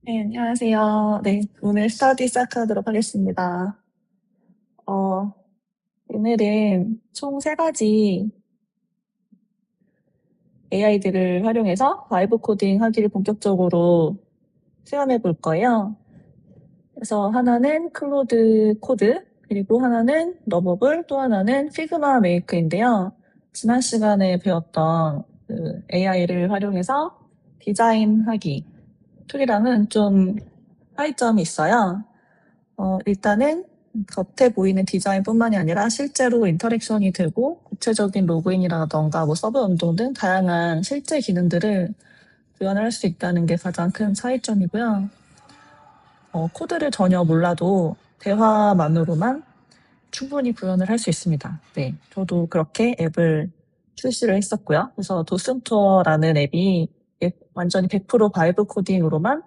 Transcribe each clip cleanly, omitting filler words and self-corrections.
네, 안녕하세요. 네, 오늘 스터디 시작하도록 하겠습니다. 어, 오늘은 총 3가지 AI들을 활용해서 바이브 코딩 하기를 본격적으로 체험해 볼 거예요. 그래서 하나는 클로드 코드, 그리고 하나는 러버블, 또 하나는 피그마 메이크인데요. 지난 시간에 배웠던 그 AI를 활용해서 디자인하기 툴이랑은 좀 차이점이 있어요. 일단은 겉에 보이는 디자인뿐만이 아니라 실제로 인터랙션이 되고 구체적인 로그인이라던가 서버 운동 등 다양한 실제 기능들을 구현을 할 수 있다는 게 가장 큰 차이점이고요. 코드를 전혀 몰라도 대화만으로만 충분히 구현을 할 수 있습니다. 네, 저도 그렇게 앱을 출시를 했었고요. 그래서 도슨투어라는 앱이 완전히 100% 바이브 코딩으로만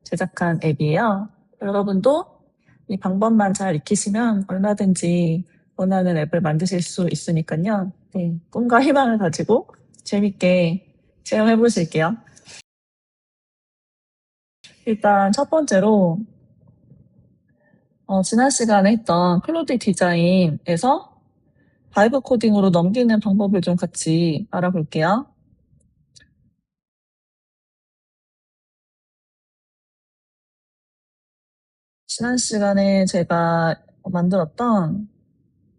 제작한 앱이에요. 여러분도 이 방법만 잘 익히시면 얼마든지 원하는 앱을 만드실 수 있으니까요. 네, 꿈과 희망을 가지고 재밌게 체험해 보실게요. 일단 첫 번째로 지난 시간에 했던 클로드 디자인에서 바이브 코딩으로 넘기는 방법을 좀 같이 알아볼게요. 지난 시간에 제가 만들었던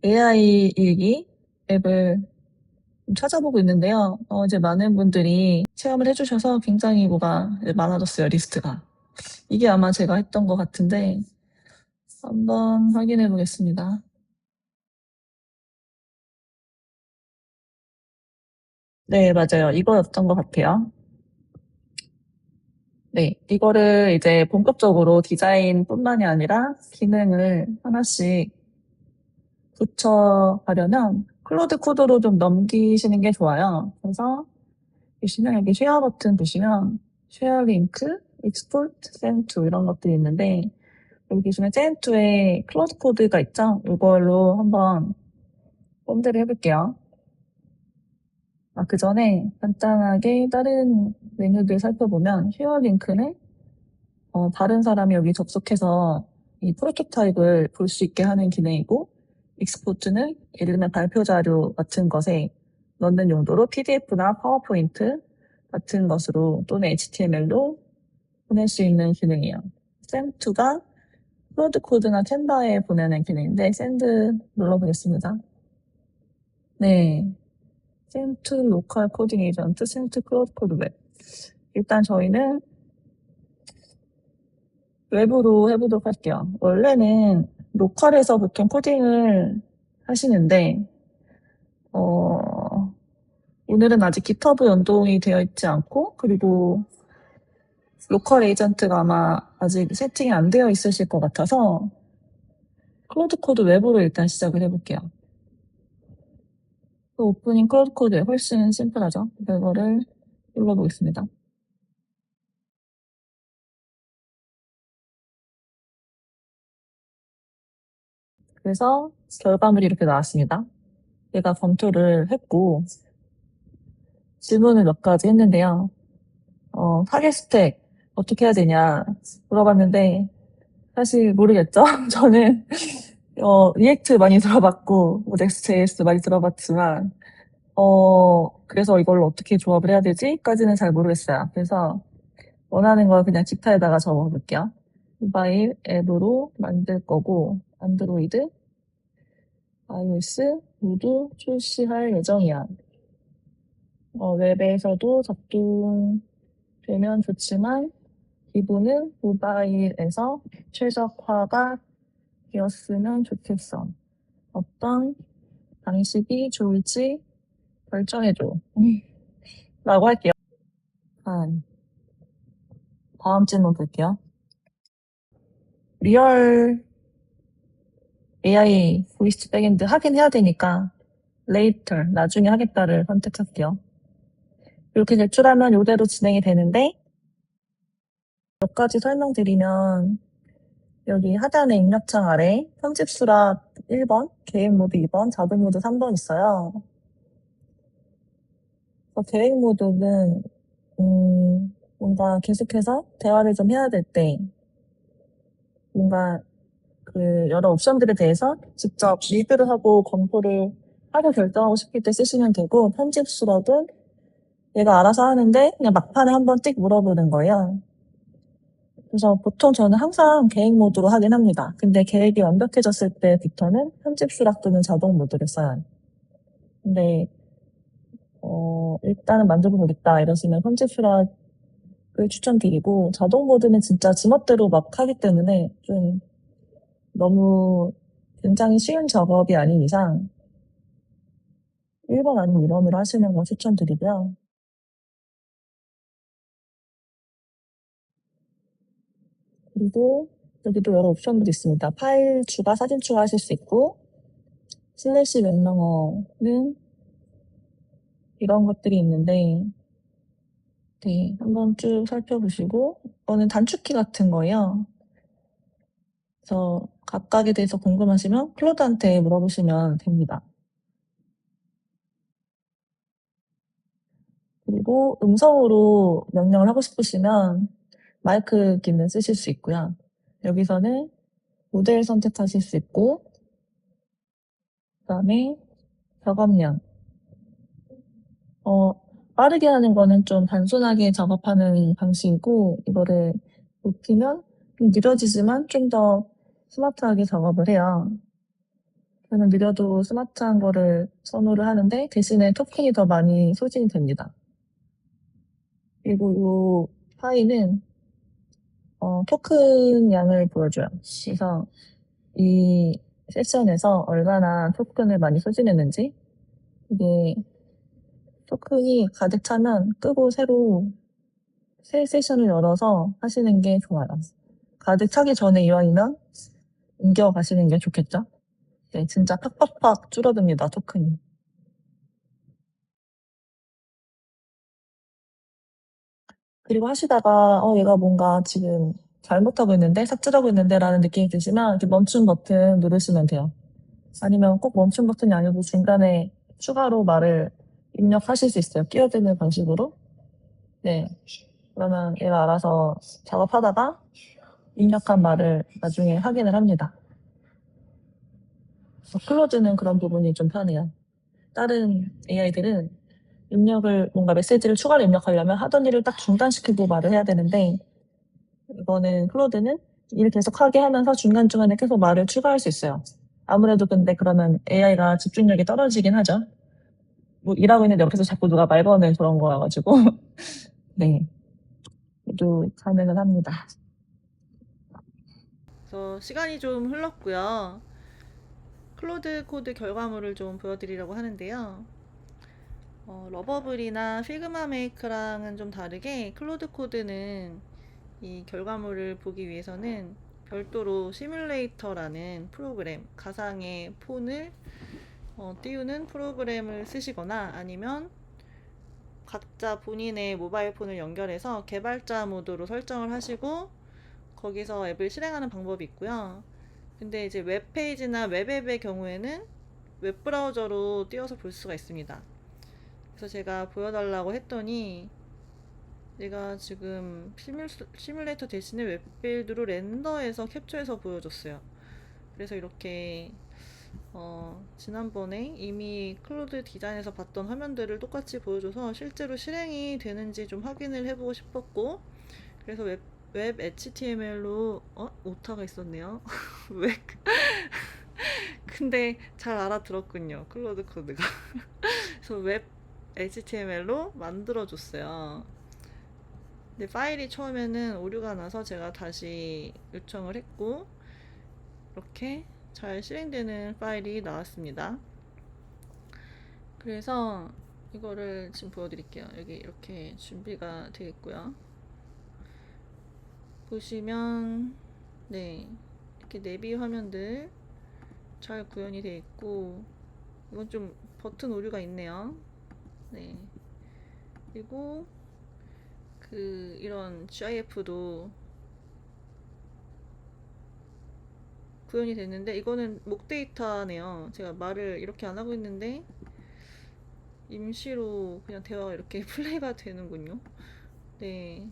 AI 일기 앱을 찾아보고 있는데요. 이제 많은 분들이 체험을 해주셔서 굉장히 뭐가 많아졌어요, 리스트가. 이게 아마 제가 했던 것 같은데, 한번 확인해 보겠습니다. 네, 맞아요. 이거였던 것 같아요. 네, 이거를 이제 본격적으로 디자인뿐만이 아니라 기능을 하나씩 붙여가려면 클로드 코드로 좀 넘기시는 게 좋아요. 그래서 보시면 여기 쉐어 버튼 보시면 쉐어 링크, 익스포트, 센투 이런 것들이 있는데 여기 중에 센투에 클로드 코드가 있죠? 이걸로 한번 본드를 해볼게요. 그 전에 간단하게 다른 메뉴들 살펴보면 쉐어 링크는 다른 사람이 여기 접속해서 이 프로토타입을 볼 수 있게 하는 기능이고, 익스포트는 예를 들면 발표 자료 같은 것에 넣는 용도로 PDF나 파워포인트 같은 것으로 또는 HTML로 보낼 수 있는 기능이에요. 샘2가 플로드 코드나 캔바에 보내는 기능인데 샌드 눌러보겠습니다. 네, 샘2 로컬 코딩 에이전트, 샘2 클로드 코드 웹. 일단 저희는 웹으로 해보도록 할게요. 원래는 로컬에서 보통 코딩을 하시는데, 어, 오늘은 아직 GitHub 연동이 되어 있지 않고, 그리고 로컬 에이전트가 아마 아직 세팅이 안 되어 있으실 것 같아서, 클로드 코드 웹으로 일단 시작을 해볼게요. 오프닝 클로드 코드 웹 훨씬 심플하죠? 이거를 눌러보겠습니다. 그래서 결과물이 이렇게 나왔습니다. 제가 검토를 했고, 질문을 몇 가지 했는데요. 타겟 스택 어떻게 해야 되냐 물어봤는데 사실 모르겠죠. 저는 리액트 많이 들어봤고 넥스트.js 많이 들어봤지만 그래서 이걸 어떻게 조합을 해야 되지?까지는 잘 모르겠어요. 그래서 원하는 걸 그냥 기타에다가 적어볼게요. 모바일 앱으로 만들 거고 안드로이드, iOS 모두 출시할 예정이야. 웹에서도 작동되면 좋지만 기본은 모바일에서 최적화가 되었으면 좋겠어. 어떤 방식이 좋을지 결정해줘. 라고 할게요. 다음 질문 볼게요. 리얼 AI 보이스 백엔드 하긴 해야 되니까 later, 나중에 하겠다를 선택할게요. 이렇게 제출하면 이대로 진행이 되는데 몇 가지 설명드리면 여기 하단의 입력창 아래 편집 수락 1번, 계획 모드 2번, 자동 모드 3번 있어요. 계획 모드는 뭔가 계속해서 대화를 좀 해야 될 때, 뭔가 그 여러 옵션들에 대해서 직접 리뷰를 하고 검토를 하고 결정하고 싶을 때 쓰시면 되고, 편집 수락은 얘가 알아서 하는데 그냥 막판에 한번 띡 물어보는 거예요. 그래서 보통 저는 항상 계획 모드로 하긴 합니다. 근데 계획이 완벽해졌을 때부터는 편집 수락 또는 자동 모드를 써요. 근데 일단은 만져보겠다 이러시면 편집 수락을 추천드리고, 자동 모드는 진짜 지멋대로 막 하기 때문에 좀 너무 굉장히 쉬운 작업이 아닌 이상 1번 아니면 2번으로 하시는 거 추천드리고요. 그리고 여기도 여러 옵션들이 있습니다. 파일 추가, 사진 추가하실 수 있고, 슬래시 웹러너는 이런 것들이 있는데, 네, 한번 쭉 살펴보시고, 이거는 단축키 같은 거예요. 그래서 각각에 대해서 궁금하시면 클로드한테 물어보시면 됩니다. 그리고 음성으로 명령을 하고 싶으시면 마이크 기능 쓰실 수 있고요. 여기서는 모델 선택하실 수 있고, 그다음에 작업량. 빠르게 하는 거는 좀 단순하게 작업하는 방식이고, 이거를 높이면 좀 느려지지만 좀 더 스마트하게 작업을 해요. 저는 느려도 스마트한 거를 선호를 하는데, 대신에 토큰이 더 많이 소진이 됩니다. 그리고 이 파일은 토큰 양을 보여줘요. 그래서 이 세션에서 얼마나 토큰을 많이 소진했는지, 이게 토큰이 가득 차면 끄고 새로 새 세션을 열어서 하시는 게 좋아요. 가득 차기 전에 이왕이면 옮겨 가시는 게 좋겠죠? 네, 진짜 팍팍팍 줄어듭니다, 토큰이. 그리고 하시다가 얘가 뭔가 지금 잘못하고 있는데, 삭제하고 있는데 라는 느낌이 드시면 이렇게 멈춤 버튼 누르시면 돼요. 아니면 꼭 멈춤 버튼이 아니어도 중간에 추가로 말을 입력하실 수 있어요. 끼어드는 방식으로. 네. 그러면 얘가 알아서 작업하다가 입력한 말을 나중에 확인을 합니다. 클로즈는 그런 부분이 좀 편해요. 다른 AI들은 입력을, 뭔가 메시지를 추가로 입력하려면 하던 일을 딱 중단시키고 말을 해야 되는데, 이거는 클로드는 일 계속하게 하면서 중간중간에 계속 말을 추가할 수 있어요. 아무래도 근데 그러면 AI가 집중력이 떨어지긴 하죠. 뭐 일하고 있는데 옆에서 자꾸 누가 말 거는 그런 거여가지고. 네. 모두 가능은 합니다. 그래서 시간이 좀 흘렀고요. 클로드 코드 결과물을 좀 보여드리려고 하는데요. 러버블이나 피그마 메이크랑은 좀 다르게 클로드 코드는 이 결과물을 보기 위해서는 별도로 시뮬레이터라는 프로그램, 가상의 폰을 띄우는 프로그램을 쓰시거나, 아니면 각자 본인의 모바일 폰을 연결해서 개발자 모드로 설정을 하시고 거기서 앱을 실행하는 방법이 있고요. 근데 이제 웹페이지나 웹앱의 경우에는 웹브라우저로 띄워서 볼 수가 있습니다. 그래서 제가 보여달라고 했더니 내가 지금 시뮬레이터 대신에 웹빌드로 렌더해서 캡처해서 보여줬어요. 그래서 이렇게 지난번에 이미 클로드 디자인에서 봤던 화면들을 똑같이 보여줘서 실제로 실행이 되는지 좀 확인을 해보고 싶었고, 그래서 웹 HTML로 오타가 있었네요. 왜? 근데 잘 알아들었군요, 클로드 코드가. 그래서 웹 HTML로 만들어줬어요. 근데 파일이 처음에는 오류가 나서 제가 다시 요청을 했고, 이렇게 잘 실행되는 파일이 나왔습니다. 그래서 이거를 지금 보여드릴게요. 여기 이렇게 준비가 되어 있고요. 보시면 네, 이렇게 내비 화면들 잘 구현이 되어 있고, 이건 좀 버튼 오류가 있네요. 네. 그리고 이런 GIF도 구현이 됐는데, 이거는 목 데이터네요. 제가 말을 이렇게 안 하고 있는데 임시로 그냥 대화가 이렇게 플레이가 되는군요. 네.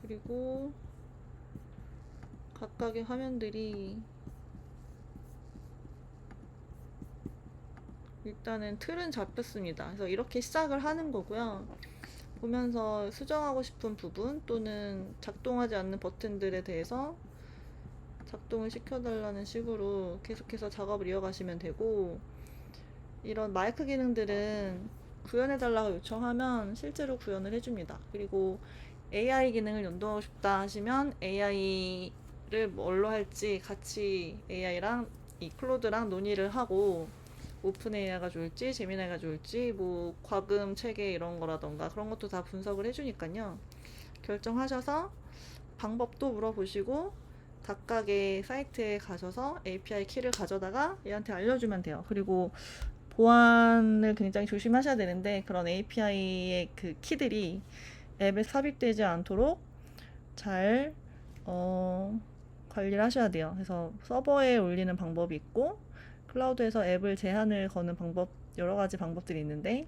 그리고 각각의 화면들이 일단은 틀은 잡혔습니다. 그래서 이렇게 시작을 하는 거고요. 보면서 수정하고 싶은 부분 또는 작동하지 않는 버튼들에 대해서 작동을 시켜달라는 식으로 계속해서 작업을 이어가시면 되고, 이런 마이크 기능들은 구현해달라고 요청하면 실제로 구현을 해줍니다. 그리고 AI 기능을 연동하고 싶다 하시면 AI를 뭘로 할지 같이 AI랑 이 클로드랑 논의를 하고, 오픈 AI가 좋을지 제미나이가 좋을지 뭐 과금 체계 이런 거라던가 그런 것도 다 분석을 해주니까요. 결정하셔서 방법도 물어보시고 각각의 사이트에 가셔서 API 키를 가져다가 얘한테 알려주면 돼요. 그리고 보안을 굉장히 조심하셔야 되는데, 그런 API의 그 키들이 앱에 삽입되지 않도록 잘 관리를 하셔야 돼요. 그래서 서버에 올리는 방법이 있고 클라우드에서 앱을 제한을 거는 방법, 여러 가지 방법들이 있는데,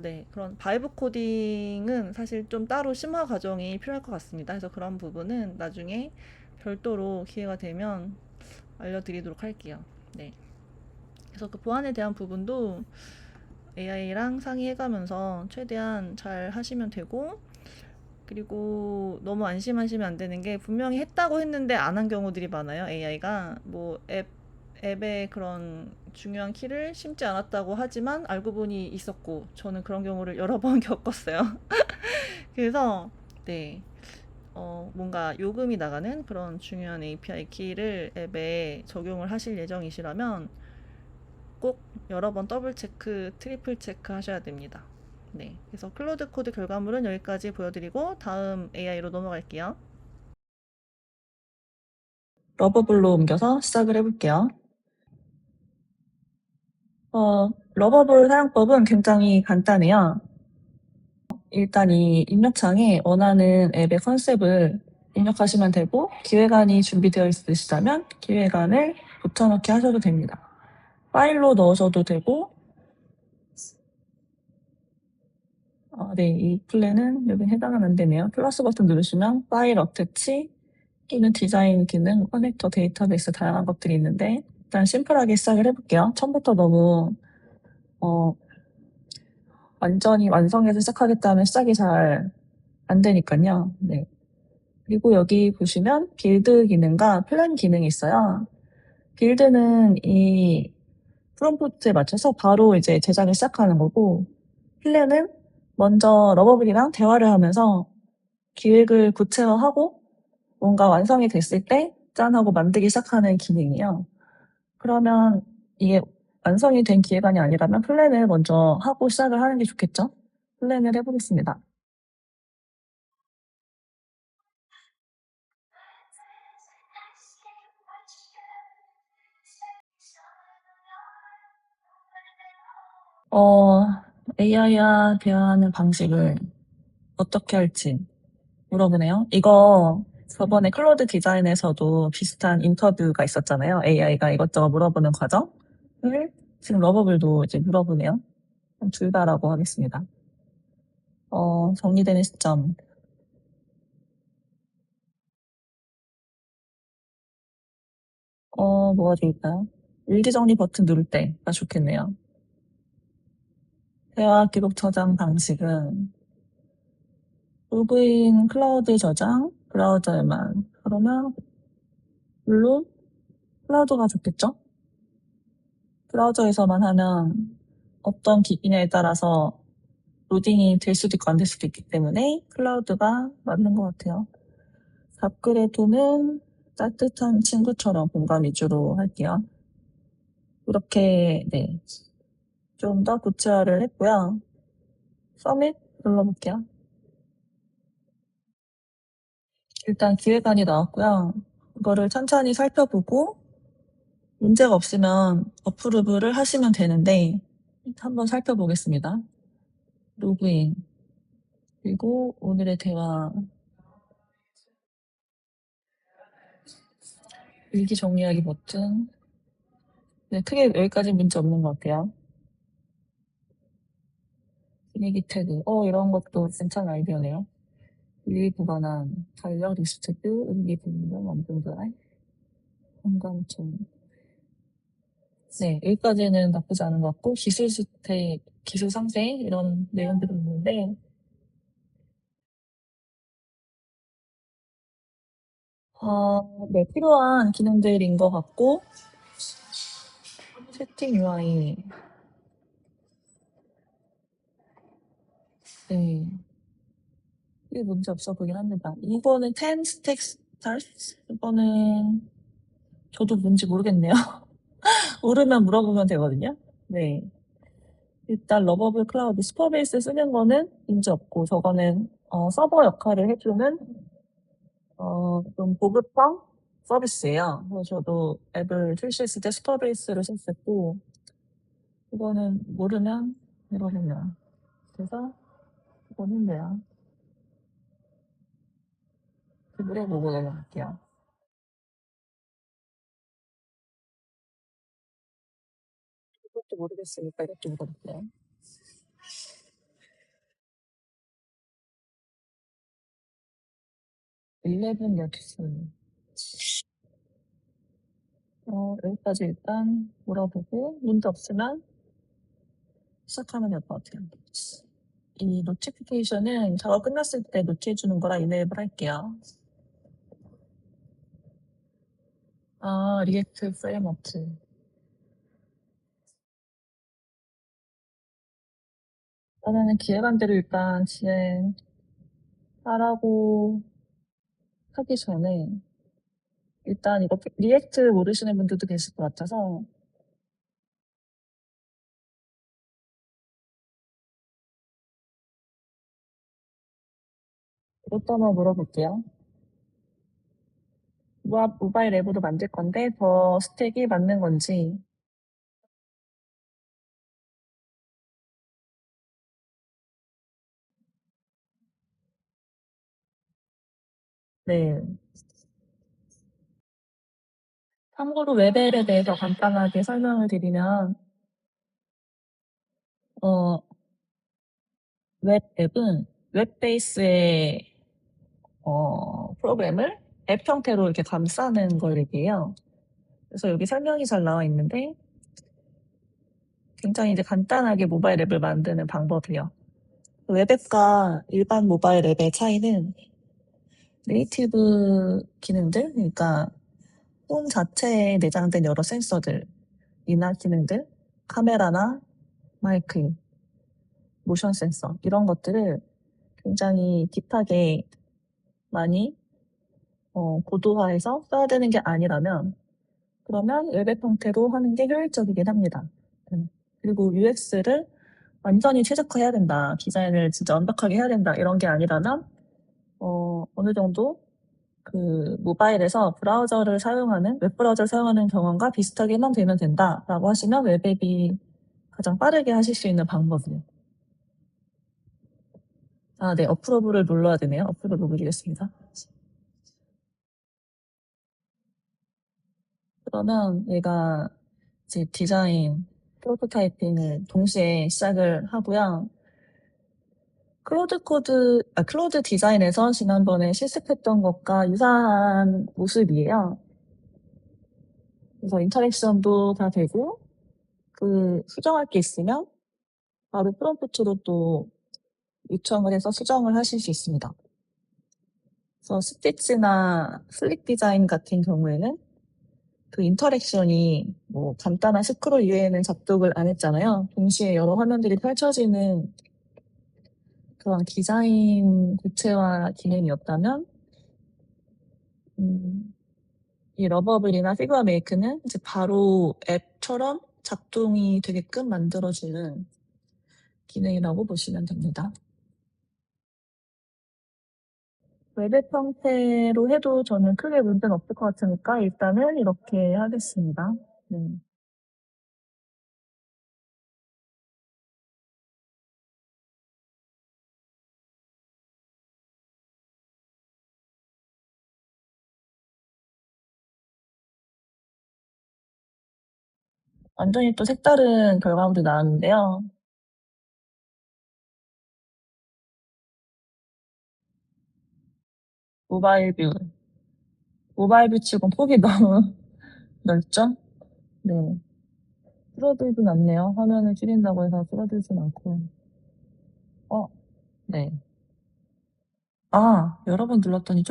네, 그런 바이브 코딩은 사실 좀 따로 심화 과정이 필요할 것 같습니다. 그래서 그런 부분은 나중에 별도로 기회가 되면 알려드리도록 할게요. 네. 그래서 그 보안에 대한 부분도 AI랑 상의해가면서 최대한 잘 하시면 되고, 그리고 너무 안심하시면 안 되는 게, 분명히 했다고 했는데 안 한 경우들이 많아요. AI가 뭐 앱에 그런 중요한 키를 심지 않았다고 하지만 알고 보니 있었고, 저는 그런 경우를 여러 번 겪었어요. 그래서 네, 뭔가 요금이 나가는 그런 중요한 API 키를 앱에 적용을 하실 예정이시라면 꼭 여러 번 더블 체크, 트리플 체크 하셔야 됩니다. 네, 그래서 클로드 코드 결과물은 여기까지 보여드리고 다음 AI로 넘어갈게요. 러버블로 옮겨서 시작을 해볼게요. 러버블 사용법은 굉장히 간단해요. 일단 이 입력창에 원하는 앱의 컨셉을 입력하시면 되고, 기획안이 준비되어 있으시다면 기획안을 붙여넣기 하셔도 됩니다. 파일로 넣으셔도 되고, 네, 이 플랜은 여기 해당은 안 되네요. 플러스 버튼 누르시면 파일 어태치 또는 디자인 기능, 커넥터, 데이터베이스 다양한 것들이 있는데, 일단 심플하게 시작을 해볼게요. 처음부터 너무 완전히 완성해서 시작하겠다면 시작이 잘 안 되니까요. 네. 그리고 여기 보시면 빌드 기능과 플랜 기능이 있어요. 빌드는 이 프롬프트에 맞춰서 바로 이제 제작을 시작하는 거고, 플랜은 먼저 러버블이랑 대화를 하면서 기획을 구체화하고 뭔가 완성이 됐을 때 짠 하고 만들기 시작하는 기능이에요. 그러면 이게 완성이 된 기획안이 아니라면 플랜을 먼저 하고 시작을 하는 게 좋겠죠? 플랜을 해보겠습니다. AI와 대화하는 방식을 어떻게 할지 물어보네요. 이거 저번에 클로드 디자인에서도 비슷한 인터뷰가 있었잖아요. AI가 이것저것 물어보는 과정을 지금 러버블도 이제 물어보네요. 둘 다라고 하겠습니다. 정리되는 시점. 뭐가 좋을까요? 일기 정리 버튼 누를 때가 좋겠네요. 대화 기록 저장 방식은 로그인 클라우드 저장, 브라우저에만. 그러면 물론 클라우드가 좋겠죠? 브라우저에서만 하면 어떤 기기냐에 따라서 로딩이 될 수도 있고 안 될 수도 있기 때문에 클라우드가 맞는 것 같아요. 답글에도는 따뜻한 친구처럼 공감 위주로 할게요. 이렇게 네, 좀 더 구체화를 했고요. 서밋 눌러볼게요. 일단 기획안이 나왔고요. 이거를 천천히 살펴보고 문제가 없으면 어프로브를 하시면 되는데, 한번 살펴보겠습니다. 로그인, 그리고 오늘의 대화, 일기 정리하기 버튼. 네, 크게 여기까지 문제 없는 것 같아요. 분위기 태그, 이런 것도 괜찮은 아이디어네요. 위 구간한 달력 리스트뷰, 의미 분명, 완전 드라이, 공간총. 네, 여기까지는 나쁘지 않은 것 같고, 기술 스택, 기술 상세, 이런 내용들이 있는데, 네, 필요한 기능들인 것 같고, 세팅 UI, 네, 이게 문제 없어 보이긴 합니다. 이거는 10 스택 스타트? 이거는 저도 뭔지 모르겠네요. 모르면 물어보면 되거든요. 네. 일단 러버블 클라우드 슈퍼베이스 쓰는 거는 문제 없고, 저거는 서버 역할을 해주는 좀 보급형 서비스예요. 그래서 저도 앱을 출시했을 때 슈퍼베이스를 썼었고, 이거는 모르면 이러면요. 그래서 이거는 뭐야? 물어보고 넘어갈게요. 이것도 모르겠으니까 이것도 물어볼게요. 11 여기스. 여기까지 일단 물어보고, 문제 없으면 시작하면 될 것 같아요. 이 노티피케이션은 작업 끝났을 때 노티해주는 거라 이네이블 할게요. 리액트 프레임워크. 일단은 기획안대로 일단 진행하라고 하기 전에 일단 이거 리액트 모르시는 분들도 계실 것 같아서 이것도 한번 물어볼게요. 모바일 앱으로 만들 건데 저 스택이 맞는 건지. 네. 참고로 웹앱에 대해서 간단하게 설명을 드리면 어, 웹앱은 웹 베이스의 프로그램을 앱 형태로 이렇게 감싸는 걸 얘기해요. 그래서 여기 설명이 잘 나와 있는데 굉장히 이제 간단하게 모바일 앱을 만드는 방법이요. 웹앱과 일반 모바일 앱의 차이는 네이티브 기능들, 그러니까 폰 자체에 내장된 여러 센서들이나 기능들, 카메라나 마이크, 모션 센서 이런 것들을 굉장히 딥하게 많이 고도화해서 써야 되는 게 아니라면 그러면 웹앱 형태로 하는 게 효율적이긴 합니다. 그리고 UX를 완전히 최적화해야 된다. 디자인을 진짜 완벽하게 해야 된다. 이런 게 아니라면 어느 정도 그 모바일에서 브라우저를 사용하는 웹브라우저를 사용하는 경험과 비슷하게만 되면 된다라고 하시면 웹앱이 가장 빠르게 하실 수 있는 방법이에요. 네, 어프로브를 눌러야 되네요. 어프로브 누르겠습니다. 그러면 얘가 이제 디자인, 프로토타이핑을 동시에 시작을 하고요. 클로드 디자인에서 지난번에 실습했던 것과 유사한 모습이에요. 그래서 인터랙션도 다 되고, 수정할 게 있으면 바로 프롬프트로 또 요청을 해서 수정을 하실 수 있습니다. 그래서 스티치나 슬릭 디자인 같은 경우에는 그 인터랙션이 뭐 간단한 스크롤 이외에는 작동을 안 했잖아요. 동시에 여러 화면들이 펼쳐지는 그런 디자인 구체화 기능이었다면, 이 러버블이나 피규어 메이크는 이제 바로 앱처럼 작동이 되게끔 만들어주는 기능이라고 보시면 됩니다. 웹앱 형태로 해도 저는 크게 문제는 없을 것 같으니까 일단은 이렇게 하겠습니다. 네. 완전히 또 색다른 결과물이 나왔는데요. 모바일 뷰. 모바일 뷰 치고 폭이 너무 넓죠? 네. 줄어들진 않네요. 화면을 줄인다고 해서 줄어들진 않고. 어, 네. 아, 여러 번 눌렀더니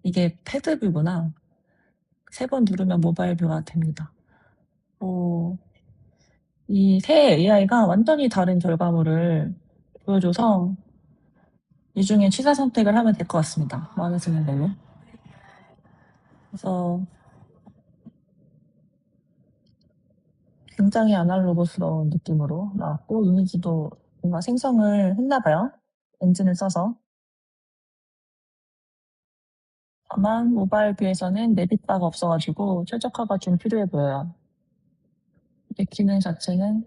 이게 패드 뷰구나. 3번 누르면 모바일 뷰가 됩니다. 이 새 AI가 완전히 다른 결과물을 보여줘서 이 중에 취사 선택을 하면 될 것 같습니다. 마음에 드는 걸로. 그래서 굉장히 아날로그스러운 느낌으로 나왔고, 이미지도 뭔가 생성을 했나 봐요. 엔진을 써서. 다만 모바일 뷰에서는 내빗바가 없어가지고 최적화가 좀 필요해 보여요. 이게 기능 자체는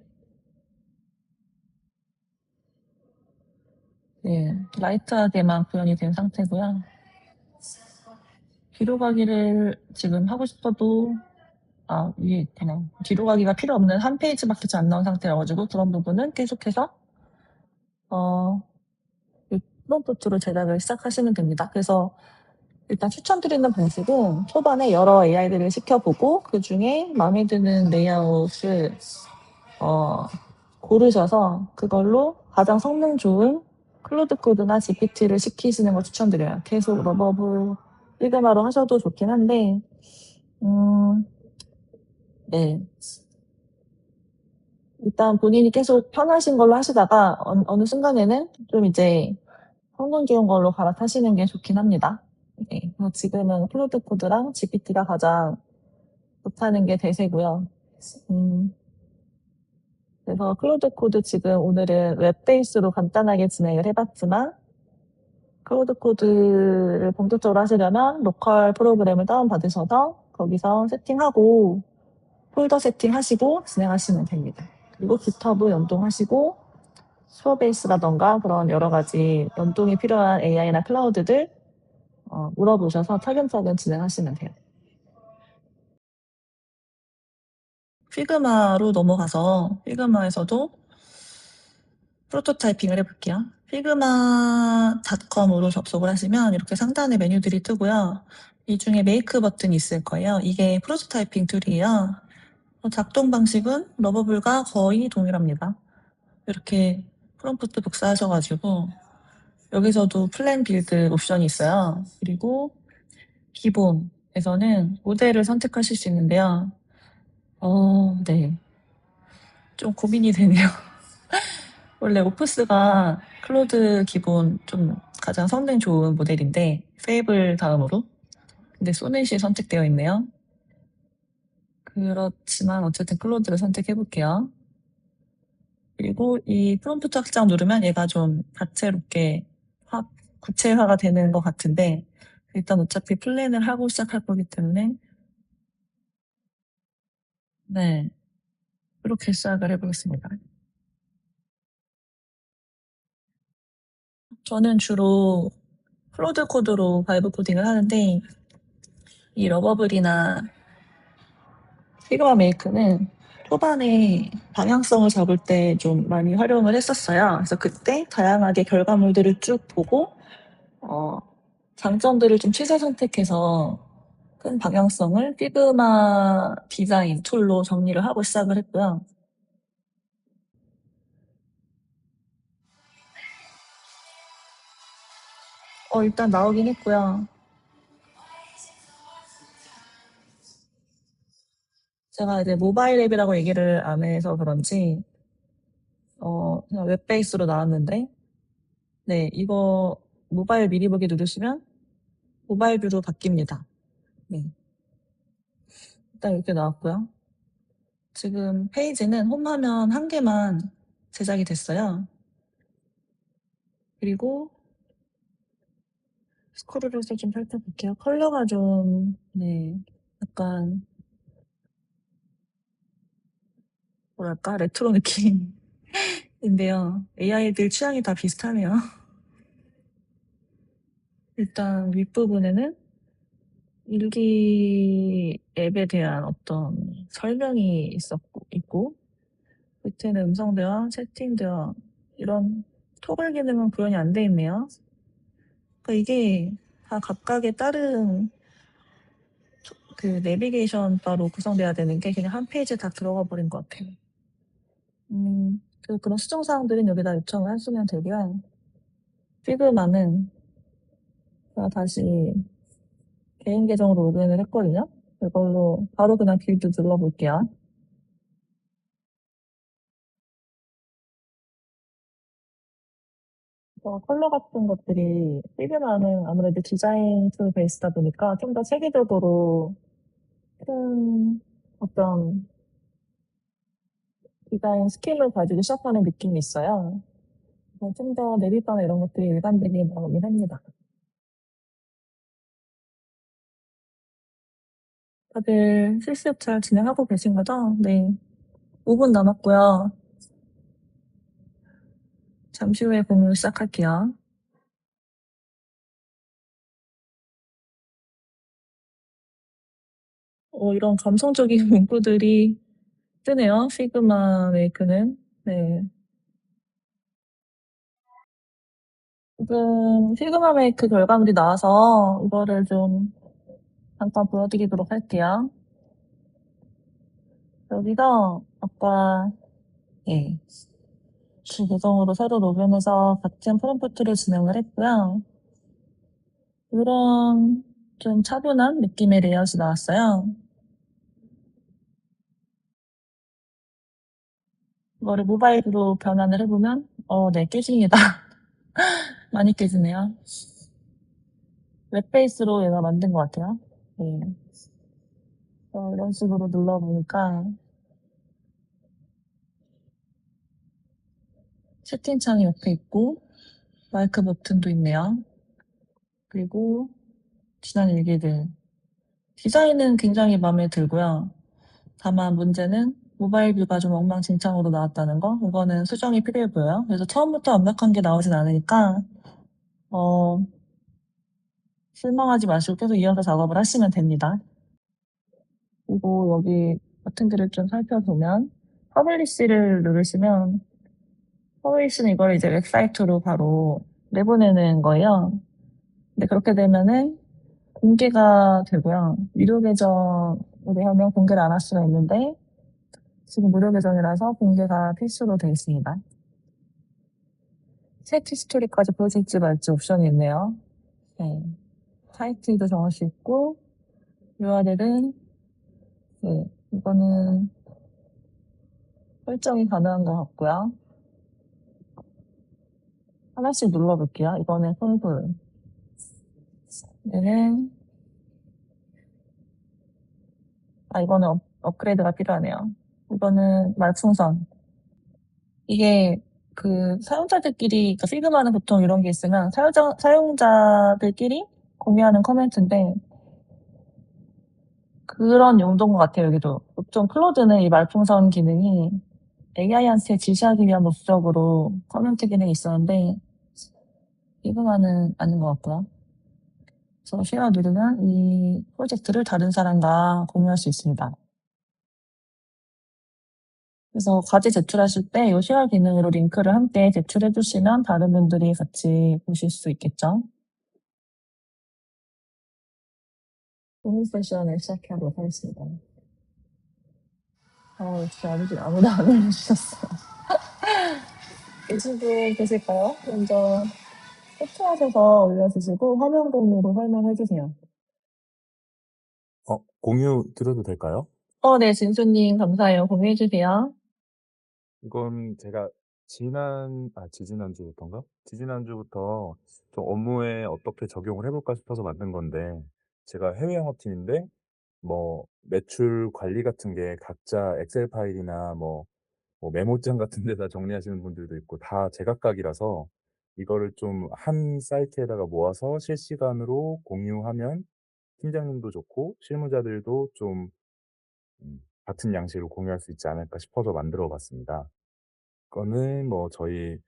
라이트하게만 구현이 된 상태고요. 뒤로 가기를 지금 하고 싶어도 이게 그냥 뒤로 가기가 필요 없는 한 페이지밖에 안 나온 상태여가지고 그런 부분은 계속해서 프롬프트로 제작을 시작하시면 됩니다. 그래서 일단 추천드리는 방식은 초반에 여러 AI들을 시켜보고 그 중에 마음에 드는 레이아웃을 고르셔서 그걸로 가장 성능 좋은 클로드 코드나 GPT를 시키시는 걸 추천드려요. 계속 러버블 피그마로 하셔도 좋긴 한데 네. 일단 본인이 계속 편하신 걸로 하시다가 어느 순간에는 좀 이제 성능 좋은 걸로 갈아타시는 게 좋긴 합니다. 네. 지금은 클로드 코드랑 GPT가 가장 좋다는 게 대세고요. 그래서 클로드 코드 지금 오늘은 웹 베이스로 간단하게 진행을 해봤지만 클로드 코드를 본격적으로 하시려면 로컬 프로그램을 다운받으셔서 거기서 세팅하고 폴더 세팅하시고 진행하시면 됩니다. 그리고 깃허브 연동하시고 수어베이스라던가 그런 여러 가지 연동이 필요한 AI나 클라우드들 물어보셔서 차근차근 진행하시면 돼요. 피그마로 넘어가서 피그마에서도 프로토타이핑을 해볼게요. figma.com으로 접속을 하시면 이렇게 상단에 메뉴들이 뜨고요. 이 중에 메이크 버튼이 있을 거예요. 이게 프로토타이핑 툴이에요. 작동 방식은 러버블과 거의 동일합니다. 이렇게 프롬프트 복사하셔가지고 여기서도 플랜 빌드 옵션이 있어요. 그리고 기본에서는 모델을 선택하실 수 있는데요. 네. 좀 고민이 되네요. 원래 오프스가 클로드 기본 좀 가장 성능 좋은 모델인데 페이블 다음으로 근데 소넷이 선택되어 있네요. 그렇지만 어쨌든 클로드를 선택해 볼게요. 그리고 이 프롬프트 확장 누르면 얘가 좀 다채롭게 구체화가 되는 것 같은데 일단 어차피 플랜을 하고 시작할 거기 때문에 네 그렇게 시작을 해보겠습니다. 저는 주로 클로드 코드로 바이브 코딩을 하는데 이 러버블이나 피그마 메이크는 초반에 방향성을 잡을 때 좀 많이 활용을 했었어요. 그래서 그때 다양하게 결과물들을 쭉 보고 장점들을 좀 취사 선택해서 큰 방향성을 피그마 디자인 툴로 정리를 하고 시작을 했고요. 일단 나오긴 했고요. 제가 이제 모바일 앱이라고 얘기를 안 해서 그런지 그냥 웹 베이스로 나왔는데 네, 이거 모바일 미리 보기 누르시면 모바일 뷰로 바뀝니다. 네. 일단 이렇게 나왔고요. 지금 페이지는 홈화면 한 개만 제작이 됐어요. 그리고 스크롤을 해서 좀 살펴볼게요. 컬러가 좀, 약간, 뭐랄까, 레트로 느낌인데요. AI들 취향이 다 비슷하네요. 일단 윗부분에는 일기 앱에 대한 어떤 설명이 있고, 밑에는 음성 대화, 채팅 대화, 이런 토글 기능은 구현이 안 돼 있네요. 그러니까 이게 다 각각의 다른 그 내비게이션 바로 구성돼야 되는 게 그냥 한 페이지에 다 들어가 버린 것 같아요. 그런 수정사항들은 여기다 요청을 하시면 되고요. 피그마는 제가 다시 개인 계정으로 로그인을 했거든요. 이걸로 바로 그냥 빌드 눌러볼게요. 컬러 같은 것들이 피그마는 아무래도 디자인 툴 베이스다 보니까 좀 더 체계적으로 큰 어떤 디자인 스킬을 가지고 시작하는 느낌이 있어요. 좀 더 내비바나 이런 것들이 일관되게 나오긴 합니다. 다들 실습 잘 진행하고 계신 거죠? 네. 5분 남았고요. 잠시 후에 공유 시작할게요. 이런 감성적인 문구들이 뜨네요. 시그마 메이크는. 네. 지금 시그마 메이크 결과물이 나와서 이거를 좀 잠깐 보여드리도록 할게요. 여기서 아까 예, 주 계정으로 새로 로그인해서 같은 프롬프트를 진행을 했고요. 이런 좀 차분한 느낌의 레이아웃이 나왔어요. 이거를 모바일로 변환을 해보면 네, 깨집니다. 많이 깨지네요. 웹베이스로 얘가 만든 것 같아요. 네. 이런 식으로 눌러보니까 채팅창이 옆에 있고 마이크 버튼도 있네요. 그리고 지난 일기들. 디자인은 굉장히 마음에 들고요. 다만 문제는 모바일 뷰가 좀 엉망진창으로 나왔다는 거. 이거는 수정이 필요해 보여요. 그래서 처음부터 완벽한 게 나오진 않으니까 실망하지 마시고 계속 이어서 작업을 하시면 됩니다. 그리고 여기 버튼들을 좀 살펴보면 퍼블리시를 누르시면 퍼블리시는 이걸 이제 웹사이트로 바로 내보내는 거예요. 근데 그렇게 되면은 공개가 되고요. 유료 계정으로 하면 공개를 안 할 수가 있는데 지금 무료 계정이라서 공개가 필수로 되어 있습니다. 세트 스토리까지 보여줄지 말지 옵션이 있네요. 네. 타이틀도 정할 수 있고 URL은 네, 이거는 설정이 가능한 것 같고요. 하나씩 눌러볼게요. 이거는 손불. 얘는 이거는 업그레이드가 필요하네요. 이거는 말풍선. 이게 그 사용자들끼리, 그러니까 피그마는 보통 이런 게 있으면 사용자들끼리 공유하는 커멘트인데 그런 용도인 것 같아요, 여기도. 보통 클로드는 이 말풍선 기능이 AI한테 지시하기 위한 목적으로 커멘트 기능이 있었는데 피그마는 아닌 것 같고요. 그래서 쉐어 누르면 이 프로젝트를 다른 사람과 공유할 수 있습니다. 그래서 과제 제출하실 때 이 쉐어 기능으로 링크를 함께 제출해 주시면 다른 분들이 같이 보실 수 있겠죠. 오늘 세션을 시작하도록 하겠습니다. 역시 아무도 안 올려주셨어요. 계신 분 계실까요? 먼저 캡처하셔서 올려주시고 화면 공유로 설명해 주세요. 공유 드려도 될까요? 네, 진수님 감사해요. 공유해 주세요. 이건 제가 지지난주부터인가? 지지난주부터 좀 업무에 어떻게 적용을 해볼까 싶어서 만든 건데, 제가 해외 영업팀인데, 뭐, 매출 관리 같은 게 각자 엑셀 파일이나 뭐 메모장 같은 데다 정리하시는 분들도 있고, 다 제각각이라서, 이거를 좀 한 사이트에다가 모아서 실시간으로 공유하면 팀장님도 좋고, 실무자들도 좀 같은 양식으로 공유할 수 있지 않을까 싶어서 만들어 봤습니다. 이거는 뭐 저희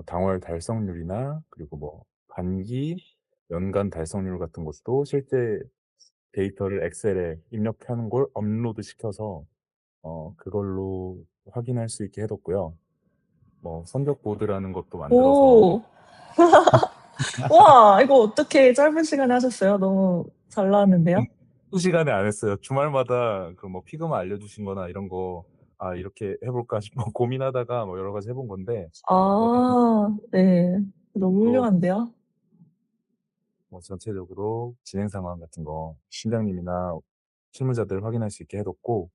당월 달성률이나 그리고 뭐 반기, 연간 달성률 같은 것도 실제 데이터를 엑셀에 입력하는 걸 업로드 시켜서 그걸로 확인할 수 있게 해뒀고요. 뭐 선적 보드라는 것도 만들어서 오, 와, 이거 어떻게 짧은 시간에 하셨어요? 너무 잘 나왔는데요? 2시간에 안 했어요. 주말마다 그 뭐 피그마 알려주신 거나 이런 거, 아, 이렇게 해볼까 싶어 고민하다가 뭐 여러 가지 해본 건데, 뭐, 아, 네. 너무 전체적으로, 훌륭한데요? 뭐 전체적으로 진행 상황 같은 거, 팀장님이나 실무자들 확인할 수 있게 해뒀고,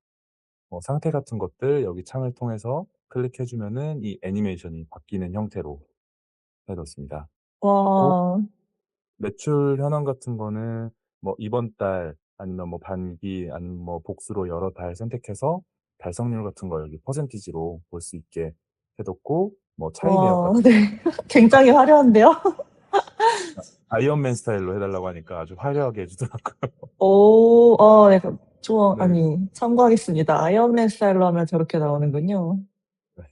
뭐 상태 같은 것들 여기 창을 통해서 클릭해주면은 이 애니메이션이 바뀌는 형태로 해뒀습니다. 그리고 와, 매출 현황 같은 거는 뭐 이번 달 아니면 뭐 반기 아니면 뭐 복수로 여러 달 선택해서 달성률 같은 거 여기 퍼센티지로 볼 수 있게 해뒀고 뭐 차이 대역 와, 같은 네. 굉장히 화려한데요? 아이언맨 스타일로 해달라고 하니까 아주 화려하게 해주더라고요. 오, 네. 좋아, 네. 아니, 참고하겠습니다. 아이언맨 스타일로 하면 저렇게 나오는군요. 네.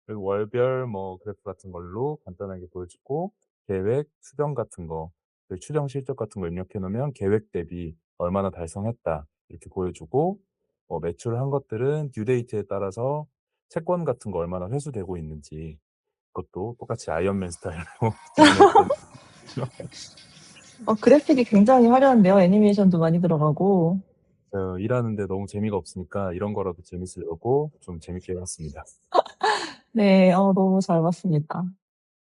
그리고 월별 뭐 그래프 같은 걸로 간단하게 보여주고 계획, 수정 같은 거, 그 추정 실적 같은 거 입력해 놓으면 계획 대비 얼마나 달성했다 이렇게 보여주고 뭐 매출한 것들은 듀데이트에 따라서 채권 같은 거 얼마나 회수되고 있는지 그것도 똑같이 아이언맨 스타일로 구분해서 그래픽이 굉장히 화려한데요? 애니메이션도 많이 들어가고. 일하는데 너무 재미가 없으니까 이런 거라도 재밌으려고 좀 재밌게 해봤습니다. 네, 너무 잘 봤습니다.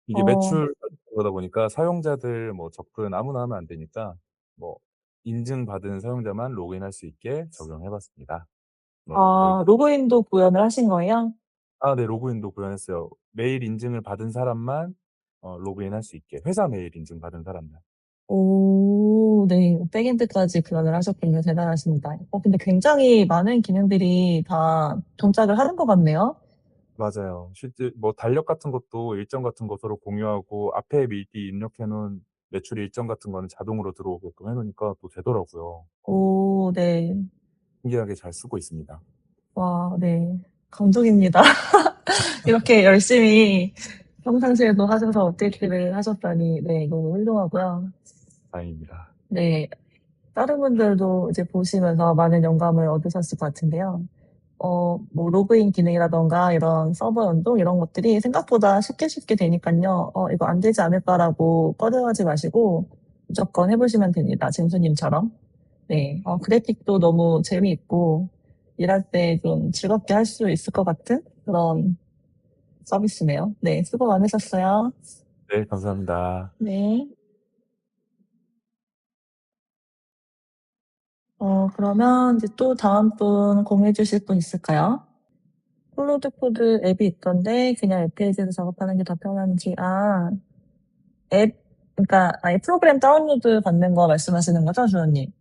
이게 어, 매출 그러다 보니까 사용자들 뭐 접근 아무나 하면 안 되니까 뭐 인증받은 사용자만 로그인할 수 있게 적용해 봤습니다. 네. 로그인도 구현을 하신 거예요? 네, 로그인도 구현했어요. 메일 인증을 받은 사람만 로그인할 수 있게. 회사 메일 인증 받은 사람만. 오, 네. 백엔드까지 구현을 하셨군요. 대단하십니다. 근데 굉장히 많은 기능들이 다 동작을 하는 것 같네요. 맞아요. 실제 뭐 달력 같은 것도 일정 같은 거 서로 공유하고 앞에 미리 입력해 놓은 매출 일정 같은 거는 자동으로 들어오게끔 해 놓으니까 또 되더라고요. 오, 네. 신기하게 잘 쓰고 있습니다. 와, 네. 감동입니다. 이렇게 열심히 평상시에도 하셔서 업데이트를 하셨다니, 네, 너무 훌륭하고요. 다행입니다. 네. 다른 분들도 이제 보시면서 많은 영감을 얻으셨을 것 같은데요. 뭐, 로그인 기능이라던가 이런 서버 연동 이런 것들이 생각보다 쉽게 되니까요. 이거 안 되지 않을까라고 꺼려하지 마시고 무조건 해보시면 됩니다. 진수님처럼. 네. 그래픽도 너무 재미있고 일할 때 좀 즐겁게 할 수 있을 것 같은 그런 서비스네요. 네. 수고 많으셨어요. 네, 감사합니다. 네. 그러면 이제 또 다음 분 공유해 주실 분 있을까요? 클로드 코드 앱이 있던데 그냥 웹페이지에서 작업하는 게 더 편한지. 앱, 그러니까 아예 프로그램 다운로드 받는 거 말씀하시는 거죠, 주원님?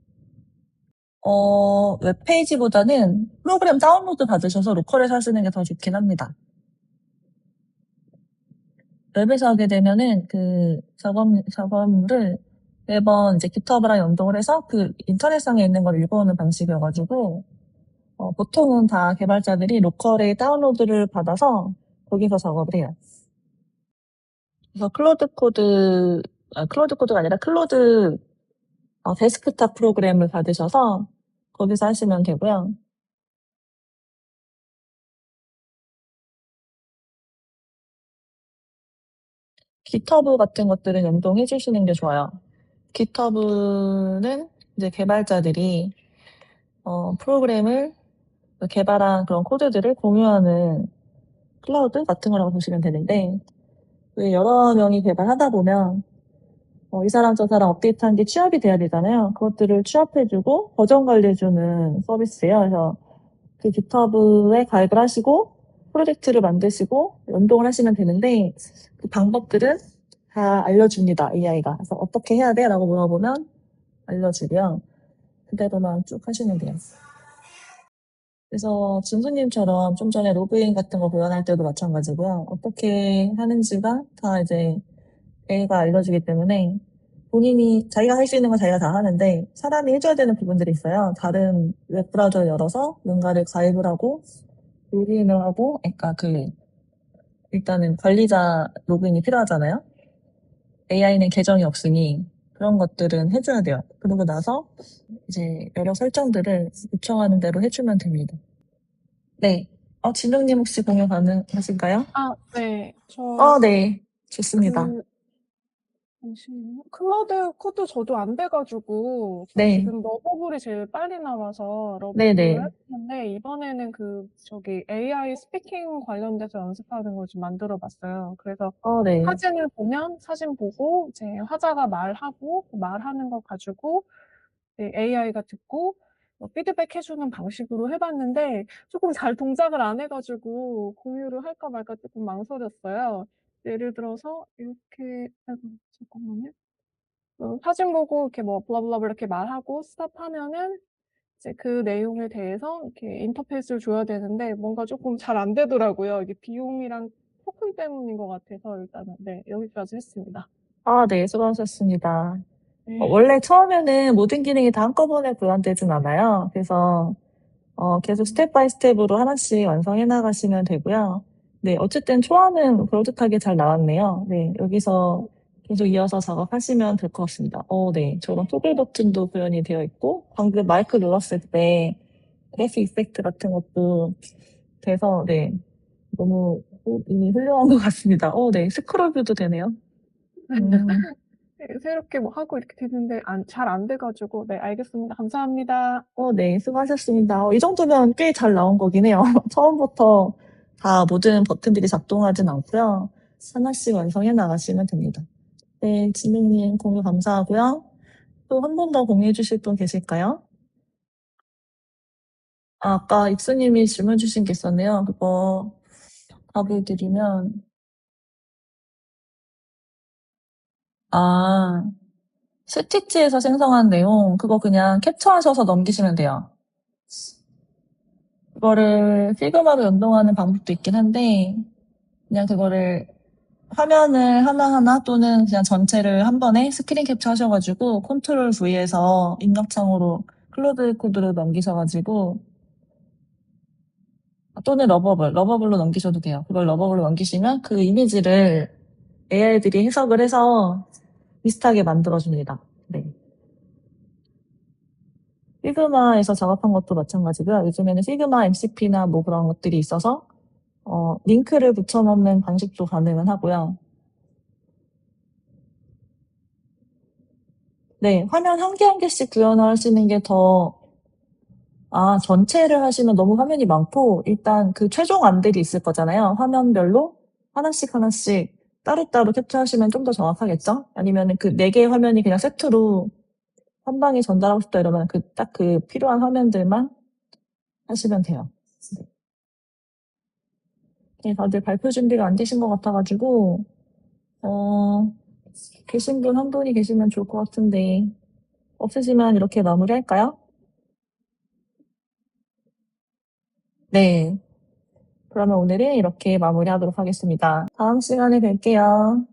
웹페이지보다는 프로그램 다운로드 받으셔서 로컬에서 하시는 게 더 좋긴 합니다. 웹에서 하게 되면은 그 작업물을 매번 이제 GitHub랑 연동을 해서 그 인터넷상에 있는 걸 읽어오는 방식이어가지고 보통은 다 개발자들이 로컬에 다운로드를 받아서 거기서 작업을 해요. 그래서 클로드 코드가 아니라 클로드 데스크탑 프로그램을 받으셔서 거기서 하시면 되고요. GitHub 같은 것들은 연동해 주시는 게 좋아요. GitHub는 이제 개발자들이 프로그램을 개발한 그런 코드들을 공유하는 클라우드 같은 거라고 보시면 되는데 왜 여러 명이 개발하다 보면 이 사람 저 사람 업데이트한 게 취합이 돼야 되잖아요. 그것들을 취합해주고 버전 관리해주는 서비스예요. 그래서 그 GitHub에 가입을 하시고 프로젝트를 만드시고 연동을 하시면 되는데 그 방법들은 다 알려줍니다. AI가. 그래서 어떻게 해야 돼? 라고 물어보면 알려주고요. 그대로만 쭉 하시면 돼요. 그래서 준수님처럼 좀 전에 로그인 같은 거 구현할 때도 마찬가지고요. 어떻게 하는지가 다 이제 A가 알려주기 때문에 본인이 자기가 할 수 있는 건 자기가 다 하는데 사람이 해줘야 되는 부분들이 있어요. 다른 웹브라우저를 열어서 뭔가를 가입을 하고 로그인을 하고, 그러니까 일단은 관리자 로그인이 필요하잖아요. AI는 계정이 없으니 그런 것들은 해줘야 돼요. 그러고 나서 이제 여러 설정들을 요청하는 대로 해주면 됩니다. 네. 진동님 혹시 공유 가능하신가요? 네. 저, 네. 좋습니다. 잠시만요. 클라우드 코드 저도 안 돼가지고 네. 지금 러버블이 제일 빨리 나와서 네네. 러버블을 했는데 이번에는 저기 AI 스피킹 관련돼서 연습하는 걸 좀 만들어봤어요. 그래서 네. 사진을 보면 사진 보고 이제 화자가 말하고 그 말하는 거 가지고 AI가 듣고 피드백 해주는 방식으로 해봤는데 조금 잘 동작을 안 해가지고 공유를 할까 말까 조금 망설였어요. 예를 들어서 이렇게 아이고, 잠깐만요. 사진 보고 이렇게 뭐 블라블라블 이렇게 말하고 스탑하면은 이제 그 내용에 대해서 이렇게 인터페이스를 줘야 되는데 뭔가 조금 잘 안 되더라고요. 이게 비용이랑 토큰 때문인 것 같아서 일단은 네, 여기까지 했습니다. 네, 수고하셨습니다. 네. 원래 처음에는 모든 기능이 다 한꺼번에 구현되진 않아요. 그래서 계속 스텝 바이 스텝으로 하나씩 완성해 나가시면 되고요. 네, 어쨌든 초안은 그럴듯하게 잘 나왔네요. 네, 여기서 계속 이어서 작업하시면 될 것 같습니다. 네, 저런 토글 버튼도 구현이 되어 있고, 방금 마이크 눌렀을 때 그래픽 이펙트 같은 것도 돼서, 네, 너무 이미 훌륭한 것 같습니다. 네, 스크롤 뷰도 되네요. 네, 새롭게 뭐 하고 이렇게 되는데 잘 안 돼가지고 네, 알겠습니다. 감사합니다. 네, 수고하셨습니다. 이 정도면 꽤 잘 나온 거긴 해요. 처음부터 다 모든 버튼들이 작동하진 않고요. 하나씩 완성해 나가시면 됩니다. 네, 진명님 공유 감사하고요. 또 한 번 더 공유해 주실 분 계실까요? 아까 익수님이 질문 주신 게 있었네요. 그거 답을 드리면, 스티치에서 생성한 내용, 그거 그냥 캡처하셔서 넘기시면 돼요. 그거를 피그마로 연동하는 방법도 있긴 한데, 그냥 그거를 화면을 하나하나 또는 그냥 전체를 한 번에 스크린 캡처 하셔가지고 컨트롤 V에서 입력창으로 클로드 코드로 넘기셔가지고 또는 러버블로 넘기셔도 돼요. 그걸 러버블로 넘기시면 그 이미지를 AI들이 해석을 해서 비슷하게 만들어줍니다. 네. 피그마에서 작업한 것도 마찬가지고요. 요즘에는 피그마 MCP나 뭐 그런 것들이 있어서 링크를 붙여넣는 방식도 가능은 하고요. 네, 화면 한 개 한 개씩 구현하시는 게 전체를 하시면 너무 화면이 많고, 일단 그 최종 안들이 있을 거잖아요. 화면별로 하나씩 하나씩 따로따로 캡처하시면 좀 더 정확하겠죠? 아니면 그 4개의 화면이 그냥 세트로 한 방에 전달하고 싶다 이러면 딱 그 필요한 화면들만 하시면 돼요. 네, 다들 발표 준비가 안 되신 것 같아가지고, 계신 분 한 분이 계시면 좋을 것 같은데, 없으시면 이렇게 마무리할까요? 네. 그러면 오늘은 이렇게 마무리하도록 하겠습니다. 다음 시간에 뵐게요.